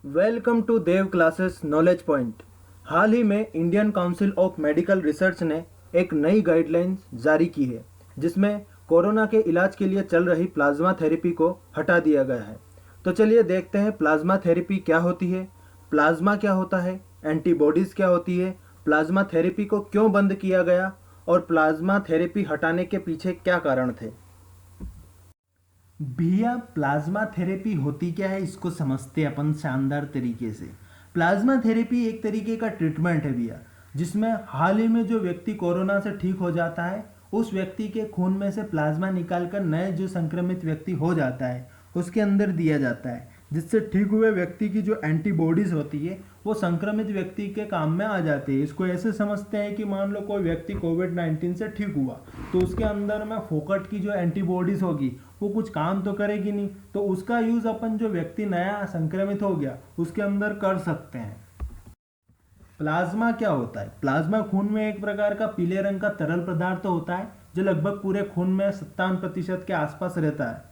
Welcome to Dev classes knowledge point. हाल ही में Indian council of medical research ने एक नई गाइडलाइंस जारी की है जिसमें कोरोना के इलाज के लिए चल रही प्लाज्मा थेरेपी को हटा दिया गया है। तो चलिए देखते हैं प्लाज्मा थेरेपी क्या होती है, प्लाज्मा क्या होता है, एंटीबॉडीज़ क्या होती है, प्लाज्मा थेरेपी को क्यों बंद किया गया और प्लाज्मा थेरेपी हटाने के पीछे क्या कारण थे। भैया प्लाज्मा थेरेपी होती क्या है इसको समझते हैं अपन शानदार तरीके से। प्लाज्मा थेरेपी एक तरीके का ट्रीटमेंट है भैया, जिसमें हाल ही में जो व्यक्ति कोरोना से ठीक हो जाता है उस व्यक्ति के खून में से प्लाज्मा निकालकर नए जो संक्रमित व्यक्ति हो जाता है उसके अंदर दिया जाता है, जिससे ठीक हुए व्यक्ति की जो एंटीबॉडीज होती है वो संक्रमित व्यक्ति के काम में आ जाती है। इसको ऐसे समझते हैं कि मान लो कोई व्यक्ति कोविड-19 से ठीक हुआ तो उसके अंदर में फोकट की जो एंटीबॉडीज होगी वो कुछ काम तो करेगी नहीं, तो उसका यूज अपन जो व्यक्ति नया संक्रमित हो गया उसके अंदर कर सकते हैं। प्लाज्मा क्या होता है? प्लाज्मा खून में एक प्रकार का पीले रंग का तरल पदार्थ होता है जो लगभग पूरे खून में 57% के आसपास रहता है,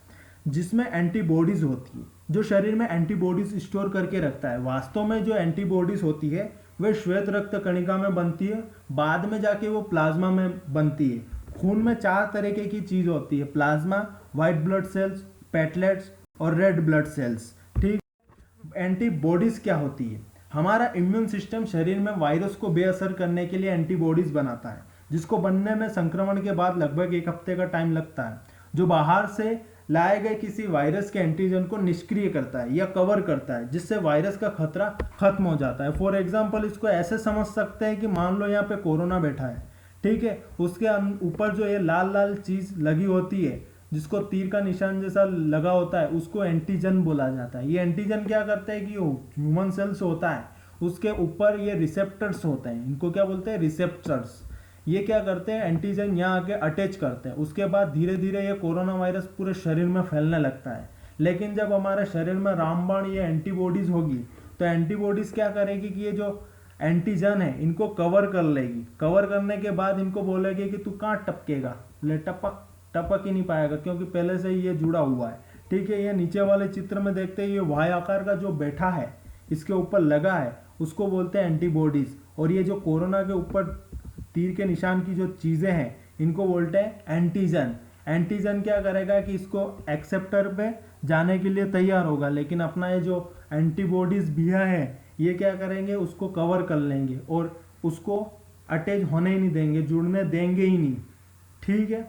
जिसमें एंटीबॉडीज होती है जो शरीर में एंटीबॉडीज स्टोर करके रखता है। वास्तव में जो एंटीबॉडीज होती है वह श्वेत रक्त कणिका में बनती है, बाद में जाके वो प्लाज्मा में बनती है। खून में 4 तरीके की चीज होती है, प्लाज्मा, व्हाइट ब्लड सेल्स, पेटलेट्स और रेड ब्लड सेल्स। ठीक। एंटीबॉडीज क्या होती है? हमारा इम्यून सिस्टम शरीर में वायरस को बेअसर करने के लिए एंटीबॉडीज बनाता है, जिसको बनने में संक्रमण के बाद लगभग 1 हफ्ते का टाइम लगता है, जो बाहर से लाए गए किसी वायरस के एंटीजन को निष्क्रिय करता है या कवर करता है, जिससे वायरस का खतरा खत्म हो जाता है। फॉर एग्जाम्पल इसको ऐसे समझ सकते हैं कि मान लो यहाँ पे कोरोना बैठा है, ठीक है, उसके ऊपर जो ये लाल लाल चीज लगी होती है जिसको तीर का निशान जैसा लगा होता है उसको एंटीजन बोला जाता है। ये एंटीजन क्या करता है कि वो ह्यूमन सेल्स होता है उसके ऊपर ये रिसेप्टर्स होते हैं, इनको क्या बोलते हैं? रिसेप्टर्स। ये क्या करते हैं? एंटीजन यहाँ आके अटैच करते हैं, उसके बाद धीरे धीरे ये कोरोना वायरस पूरे शरीर में फैलने लगता है। लेकिन जब हमारे शरीर में रामबाण ये एंटीबॉडीज होगी तो एंटीबॉडीज क्या करेगी कि ये जो एंटीजन है इनको कवर कर लेगी। कवर करने के बाद इनको बोलेगी कि तू कहाँ टपकेगा, ले टपक टपक ही नहीं पाएगा क्योंकि पहले से ही ये जुड़ा हुआ है। ठीक है, ये नीचे वाले चित्र में देखते हैं, ये वाई आकार का जो बैठा है इसके ऊपर लगा है उसको बोलते हैं एंटीबॉडीज। और ये जो कोरोना के ऊपर तीर के निशान की जो चीजें हैं इनको बोलते हैं एंटीजन। एंटीजन क्या करेगा कि इसको एक्सेप्टर पे जाने के लिए तैयार होगा, लेकिन अपना ये जो एंटीबॉडीज भैया है ये क्या करेंगे? उसको कवर कर लेंगे और उसको अटैच होने ही नहीं देंगे, जुड़ने देंगे ही नहीं। ठीक है,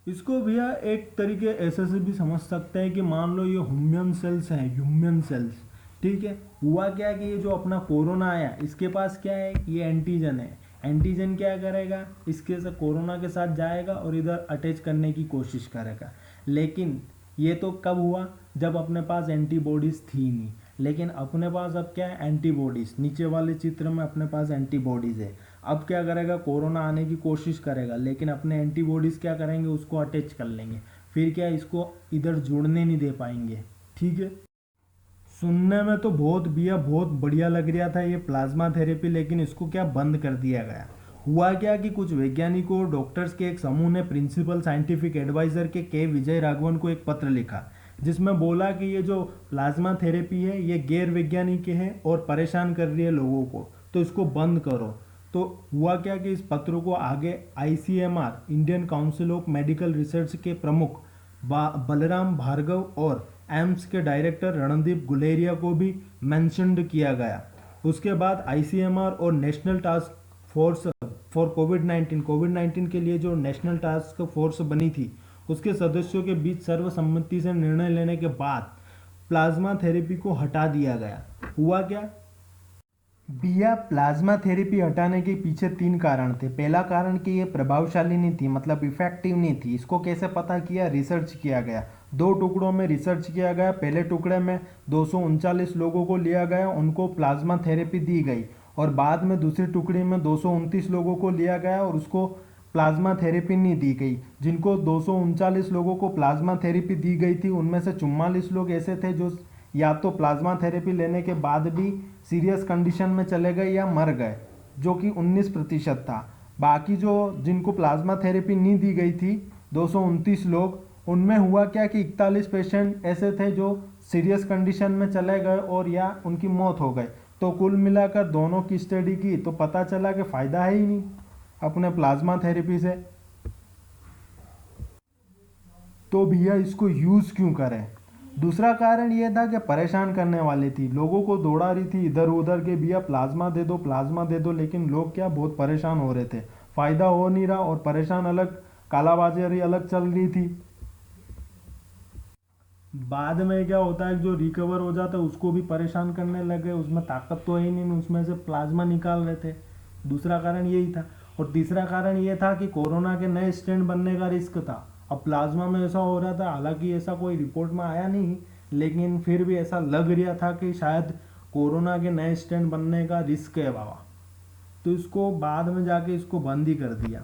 इसको भैया एक तरीके ऐसे से भी समझ सकते हैं कि मान लो ये ह्यूमन सेल्स हैं, ह्यूमन सेल्स। ठीक है, हुआ क्या कि ये जो अपना कोरोना आया इसके पास क्या है? ये एंटीजन है। एंटीजन क्या करेगा? इसके से कोरोना के साथ जाएगा और इधर अटैच करने की कोशिश करेगा। लेकिन ये तो कब हुआ? जब अपने पास एंटीबॉडीज थी नहीं। लेकिन अपने पास अब क्या है? एंटीबॉडीज। नीचे वाले चित्र में अपने पास एंटीबॉडीज है। अब क्या करेगा? कोरोना आने की कोशिश करेगा, लेकिन अपने एंटीबॉडीज क्या करेंगे? उसको अटैच कर लेंगे। फिर क्या, इसको इधर जुड़ने नहीं दे पाएंगे। ठीक है, सुनने में तो बहुत बढ़िया लग रहा था ये प्लाज्मा थेरेपी, लेकिन इसको क्या बंद कर दिया गया। हुआ क्या कि कुछ वैज्ञानिकों और डॉक्टर्स के एक समूह ने प्रिंसिपल साइंटिफिक एडवाइजर के विजय राघवन को एक पत्र लिखा, जिसमें बोला कि ये जो प्लाज्मा थेरेपी है ये गैर वैज्ञानिक है और परेशान कर रही है लोगों को, तो इसको बंद करो। तो हुआ क्या कि इस पत्र को आगे ICMR, Indian council of medical research के प्रमुख बलराम भार्गव और एम्स के डायरेक्टर रणदीप गुलेरिया को भी मेंशन्ड किया गया। उसके बाद आईसीएमआर और नेशनल टास्क फोर्स फॉर कोविड-19 के लिए जो नेशनल टास्क फोर्स बनी थी उसके सदस्यों के बीच सर्वसम्मति से निर्णय लेने के बाद प्लाज्मा थेरेपी को हटा दिया गया। हुआ क्या भैया? प्लाज्मा थेरेपी हटाने के पीछे 3 कारण थे। पहला कारण कि ये प्रभावशाली नहीं थी, मतलब इफेक्टिव नहीं थी। इसको कैसे पता किया? रिसर्च किया गया। 2 टुकड़ों में रिसर्च किया गया। पहले टुकड़े में 239 लोगों को लिया गया, उनको प्लाज्मा थेरेपी दी गई, और बाद में दूसरी टुकड़ी में 229 लोगों को लिया गया और उसको प्लाज्मा थेरेपी नहीं दी गई। जिनको 239 लोगों को प्लाज्मा थेरेपी दी गई थी उनमें से 44 लोग ऐसे थे जो या तो प्लाज्मा थेरेपी लेने के बाद भी सीरियस कंडीशन में चले गए या मर गए, जो कि 19% था। बाकी जो जिनको प्लाज्मा थेरेपी नहीं दी गई थी 229 लोग, उनमें हुआ क्या कि 41 पेशेंट ऐसे थे जो सीरियस कंडीशन में चले गए और या उनकी मौत हो गई। तो कुल मिलाकर दोनों की स्टडी की तो पता चला कि फ़ायदा है ही नहीं अपने प्लाज्मा थेरेपी से। तो भैया इसको यूज़ क्यों करें? दूसरा कारण ये था कि परेशान करने वाली थी, लोगों को दौड़ा रही थी इधर उधर के भैया प्लाज्मा दे दो प्लाज्मा दे दो, लेकिन लोग क्या बहुत परेशान हो रहे थे, फ़ायदा हो नहीं रहा और परेशान अलग, कालाबाजारी अलग चल रही थी। बाद में क्या होता है जो रिकवर हो जाता है उसको भी परेशान करने लगे, उसमें ताकत तो है ही नहीं, उसमें से प्लाज्मा निकाल रहे थे। दूसरा कारण यही था। और तीसरा कारण ये था कि कोरोना के नए स्ट्रेन बनने का रिस्क था। अब प्लाज्मा में ऐसा हो रहा था, हालांकि ऐसा कोई रिपोर्ट में आया नहीं, लेकिन फिर भी ऐसा लग रहा था कि शायद कोरोना के नए स्ट्रेन बनने का रिस्क है बाबा। तो इसको बाद में जाके इसको बंद ही कर दिया।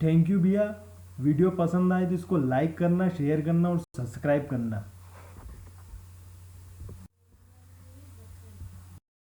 थैंक यू भैया। वीडियो पसंद आए तो इसको लाइक करना, शेयर करना और सब्सक्राइब करना।